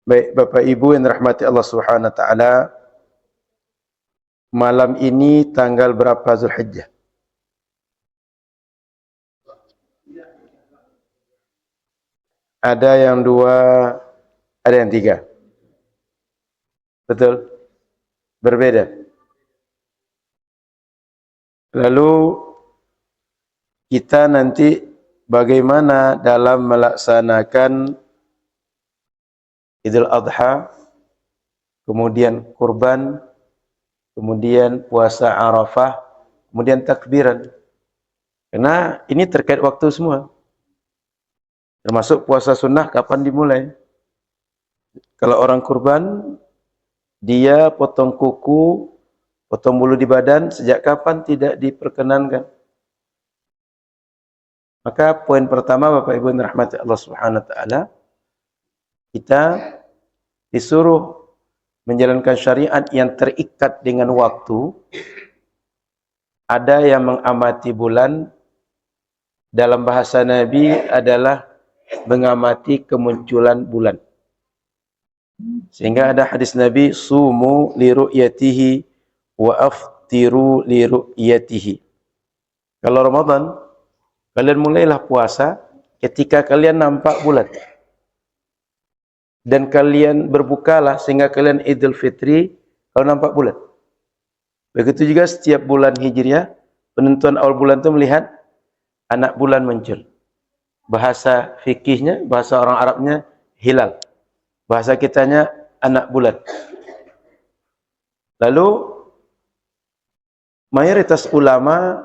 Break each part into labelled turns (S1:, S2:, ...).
S1: Baik Bapak Ibu yang dirahmati Allah Subhanahu wa taala, malam ini tanggal berapa Zulhijjah? Ada yang 2, ada yang 3. Betul? Berbeda. Lalu kita nanti bagaimana dalam melaksanakan Idul Adha, kemudian kurban, kemudian puasa Arafah, kemudian takbiran. Karena ini terkait waktu semua. Termasuk puasa sunnah kapan dimulai. Kalau orang kurban, dia potong kuku, potong bulu di badan, sejak kapan tidak diperkenankan. Maka poin pertama Bapak Ibu yang dirahmati Allah Subhanahu wa taala, kita disuruh menjalankan syariat yang terikat dengan waktu. Ada yang mengamati bulan, dalam bahasa Nabi adalah mengamati kemunculan bulan. Sehingga ada hadis Nabi, sumu li ru'yatihi wa aftiru li ru'yatihi. Kalau Ramadan, kalian mulailah puasa ketika kalian nampak bulan. Dan kalian berbukalah sehingga kalian Idul Fitri kalau nampak bulan. Begitu juga setiap bulan Hijriah, penentuan awal bulan itu melihat anak bulan muncul. Bahasa fikihnya, bahasa orang Arabnya hilal. Bahasa kitanya anak bulan. Lalu mayoritas ulama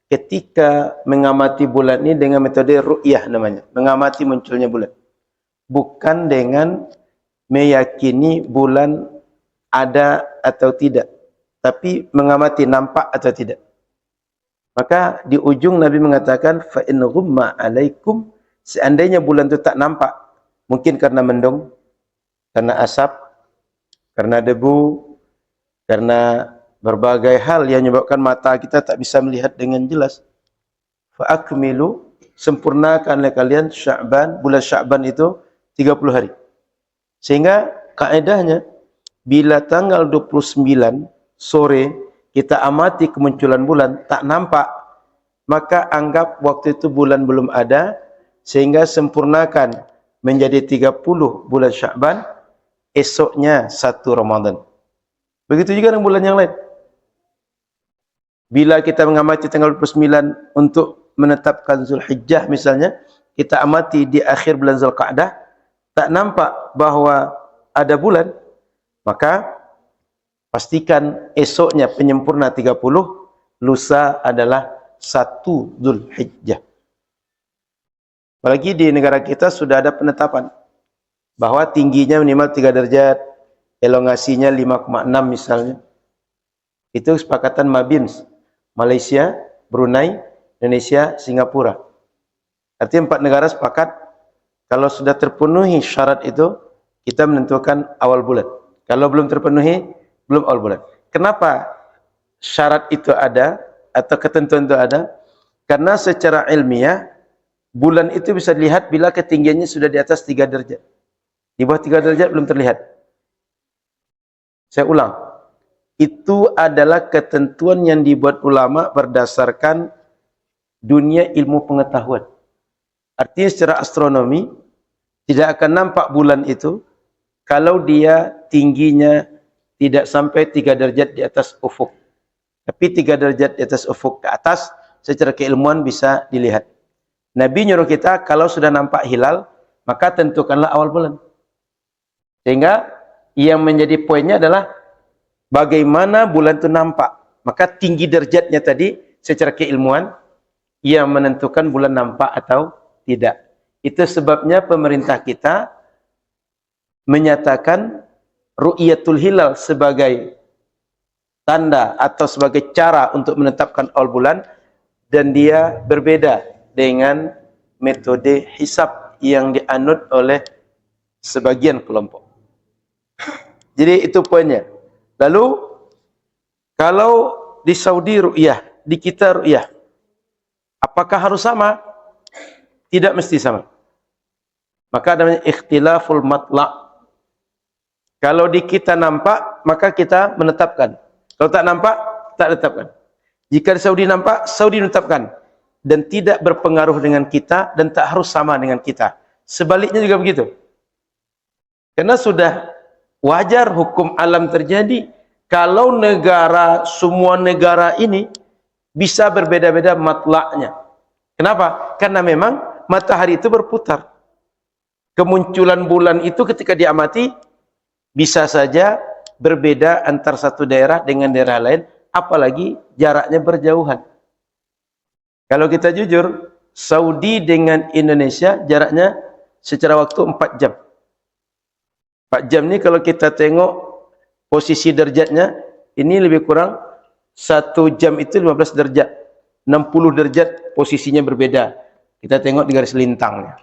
S1: ketika mengamati bulan ini dengan metode ru'yah namanya, mengamati munculnya bulan. Bukan dengan meyakini bulan ada atau tidak, tapi mengamati nampak atau tidak. Maka di ujung Nabi mengatakan, fa in ghumma alaikum, seandainya bulan itu tak nampak, mungkin karena mendung, karena asap, karena debu, karena berbagai hal yang menyebabkan mata kita tak bisa melihat dengan jelas. Fa akmilu, sempurnakanlah kalian Sya'ban, bulan Sya'ban itu 30 hari. Sehingga kaedahnya, bila tanggal 29 sore kita amati kemunculan bulan tak nampak, maka anggap waktu itu bulan belum ada, sehingga sempurnakan menjadi 30 bulan Sya'ban, esoknya 1 Ramadan. Begitu juga dengan bulan yang lain. Bila kita mengamati tanggal 29 untuk menetapkan Zulhijjah misalnya, kita amati di akhir bulan Zulqa'dah, tak nampak bahawa ada bulan, maka pastikan esoknya penyempurna 30, lusa adalah 1 Zulhijjah. Apalagi di negara kita sudah ada penetapan bahwa tingginya minimal 3 derajat, elongasinya 5,6 misalnya. Itu kesepakatan MABIMS, Malaysia, Brunei, Indonesia, Singapura. Artinya 4 negara sepakat kalau sudah terpenuhi syarat itu, kita menentukan awal bulan. Kalau belum terpenuhi, belum awal bulan. Kenapa syarat itu ada atau ketentuan itu ada? Karena secara ilmiah bulan itu bisa dilihat bila ketinggiannya sudah di atas 3 derajat. Di bawah 3 derajat belum terlihat. Saya ulang. Itu adalah ketentuan yang dibuat ulama berdasarkan dunia ilmu pengetahuan. Artinya secara astronomi tidak akan nampak bulan itu kalau dia tingginya tidak sampai 3 derajat di atas ufuk. Tapi 3 derajat di atas ufuk ke atas secara keilmuan bisa dilihat. Nabi nyuruh kita kalau sudah nampak hilal, maka tentukanlah awal bulan. Sehingga yang menjadi poinnya adalah bagaimana bulan itu nampak. Maka tinggi derajatnya tadi secara keilmuan yang menentukan bulan nampak atau tidak. Itu sebabnya pemerintah kita menyatakan ru'yatul hilal sebagai tanda atau sebagai cara untuk menetapkan awal bulan, dan dia berbeda dengan metode hisab yang dianut oleh sebagian kelompok. Jadi itu poinnya. Lalu kalau di Saudi ru'yah, di kita ru'yah, apakah harus sama? Tidak mesti sama. Maka namanya ikhtilaful matla'. Kalau di kita nampak, maka kita menetapkan. Kalau tak nampak, tak tetapkan. Jika di Saudi nampak, Saudi menetapkan. Dan tidak berpengaruh dengan kita dan tak harus sama dengan kita. Sebaliknya juga begitu. Karena sudah wajar hukum alam terjadi. Kalau negara, semua negara ini bisa berbeda-beda matlaknya. Kenapa? Karena memang matahari itu berputar. Kemunculan bulan itu ketika diamati, bisa saja berbeda antar satu daerah dengan daerah lain, apalagi jaraknya berjauhan. Kalau kita jujur, Saudi dengan Indonesia jaraknya secara waktu 4 jam. 4 jam ni kalau kita tengok posisi derajatnya, ini lebih kurang 1 jam itu 15 derajat. 60 derajat posisinya berbeda. Kita tengok di garis lintangnya.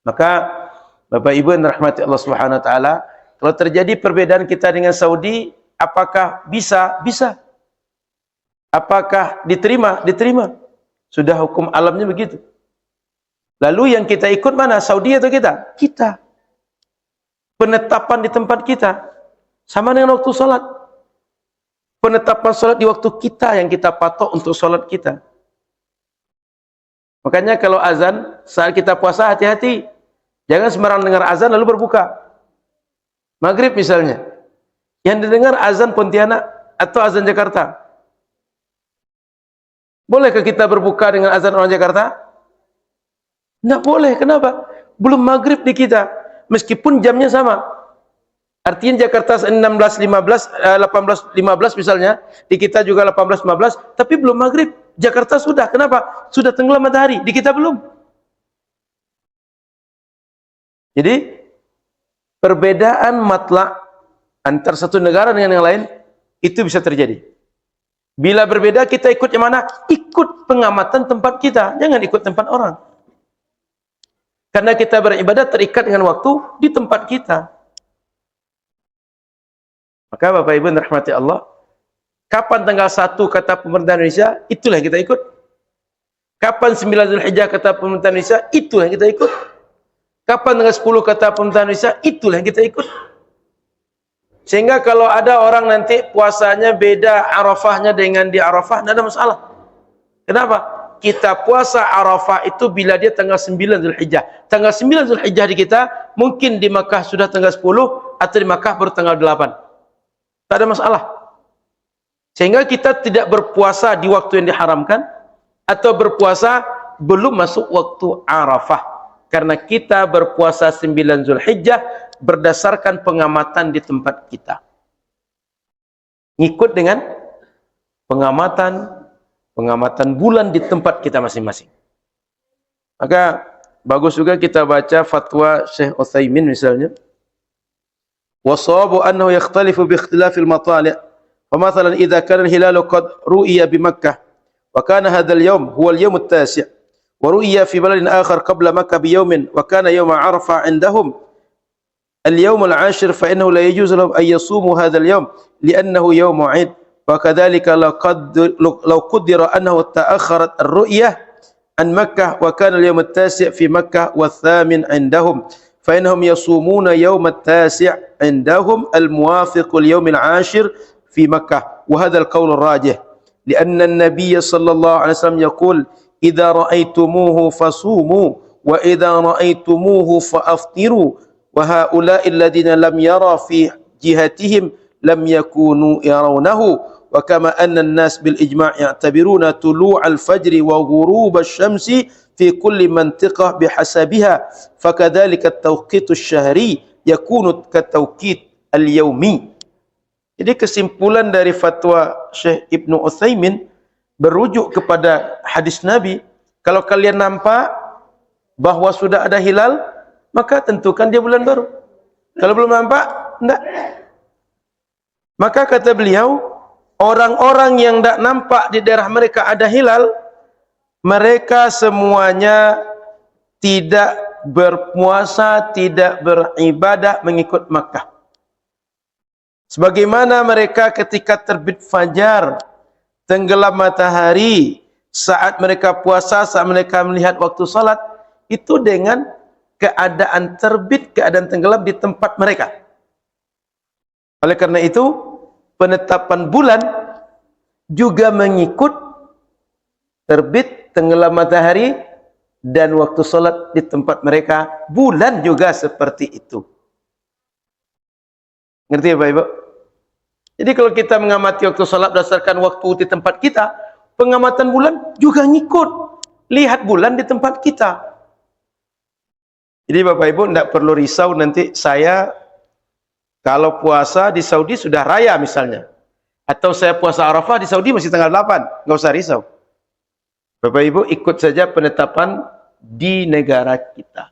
S1: Maka Bapak Ibu yang rahmati Allah Subhanahu wa taala, kalau terjadi perbedaan kita dengan Saudi, apakah bisa? Bisa. Apakah diterima? Diterima. Sudah hukum alamnya begitu. Lalu yang kita ikut mana? Saudi atau kita? Kita. Penetapan di tempat kita. Sama dengan waktu salat. Penetapan salat di waktu kita yang kita patok untuk salat kita. Makanya kalau azan, saat kita puasa hati-hati. Jangan sembarang dengar azan lalu berbuka. Maghrib misalnya. Yang didengar azan Pontianak atau azan Jakarta. Bolehkah kita berbuka dengan azan orang Jakarta? Tidak boleh. Kenapa? Belum maghrib di kita. Meskipun jamnya sama. Artinya Jakarta 18.15 misalnya. Di kita juga 18.15. Tapi belum maghrib. Jakarta sudah. Kenapa? Sudah tenggelam matahari. Di kita belum. Jadi, perbedaan matlak antar satu negara dengan yang lain, itu bisa terjadi. Bila berbeda, kita ikut yang mana? Ikut pengamatan tempat kita. Jangan ikut tempat orang. Karena kita beribadah terikat dengan waktu di tempat kita. Maka Bapak Ibu yang dirahmati Allah, kapan tanggal 1 kata pemerintah Indonesia, itulah yang kita ikut. Kapan 9 Zulhijjah kata pemerintah Indonesia, itulah yang kita ikut. Kapan tanggal 10 kata pemerintah Indonesia, itulah yang kita ikut. Sehingga kalau ada orang nanti puasanya beda Arafahnya dengan di Arafah, tidak ada masalah. Kenapa? Kita puasa Arafah itu bila dia tanggal 9 Zulhijjah. Tanggal 9 Zulhijjah di kita, mungkin di Makkah sudah tanggal 10, atau di Makkah baru tanggal 8. Tak ada masalah. Sehingga kita tidak berpuasa di waktu yang diharamkan, atau berpuasa belum masuk waktu Arafah. Karena kita berpuasa 9 Zulhijjah berdasarkan pengamatan di tempat kita. Ngikut dengan pengamatan bulan di tempat kita masing-masing. Maka bagus juga kita baca fatwa Syekh Utsaimin misalnya. Wassawabu annahu yakhtalifu bi ikhtilafil matali'. Famathalan idza kana al-hilalu qad ru'iya bi Makkah wa kana hadzal yawm huwa al-yawm at-tasi'. ورؤيا في بلد آخر قبل مكة بيوم وكان يوم عرفة عندهم اليوم العاشر فإنه لا يجوز لهم أن يصوموا هذا اليوم لأنه يوم عيد وكذلك لو قدر أنه تأخرت الرؤية عن مكة وكان اليوم التاسع في مكة والثامن عندهم فإنهم يصومون يوم التاسع عندهم الموافق اليوم العاشر في مكة وهذا القول الراجح لأن النبي صلى الله عليه وسلم يقول إذا رأيتموه فصوموا وإذا رأيتموه فأفطروا وهؤلاء الذين لم يرى في جهتهم لم يكونوا يرونه وكما أن الناس بالإجماع يعتبرون طلوع الفجر وغروب الشمس في كل منطقة بحسبها فكذلك التوقيت الشهري يكون كالتوقيت اليومي. Jadi kesimpulan dari fatwa Syekh Ibnu Utsaimin berujuk kepada hadis Nabi, kalau kalian nampak bahawa sudah ada hilal, maka tentukan dia bulan baru. Kalau belum nampak, tidak. Maka kata beliau, orang-orang yang tidak nampak di daerah mereka ada hilal, mereka semuanya tidak berpuasa, tidak beribadah mengikut Makkah. Sebagaimana mereka ketika terbit fajar, tenggelam matahari, saat mereka puasa, saat mereka melihat waktu salat, itu dengan keadaan terbit, keadaan tenggelam di tempat mereka. Oleh karena itu, penetapan bulan juga mengikut terbit, tenggelam matahari, dan waktu solat di tempat mereka. Bulan juga seperti itu. Ngerti ya Pak Ibu? Jadi kalau kita mengamati waktu solat berdasarkan waktu di tempat kita, pengamatan bulan juga ngikut. Lihat bulan di tempat kita. Jadi Bapak Ibu tidak perlu risau nanti saya kalau puasa di Saudi sudah raya misalnya. Atau saya puasa Arafah di Saudi masih tanggal 8. Nggak usah risau. Bapak Ibu ikut saja penetapan di negara kita.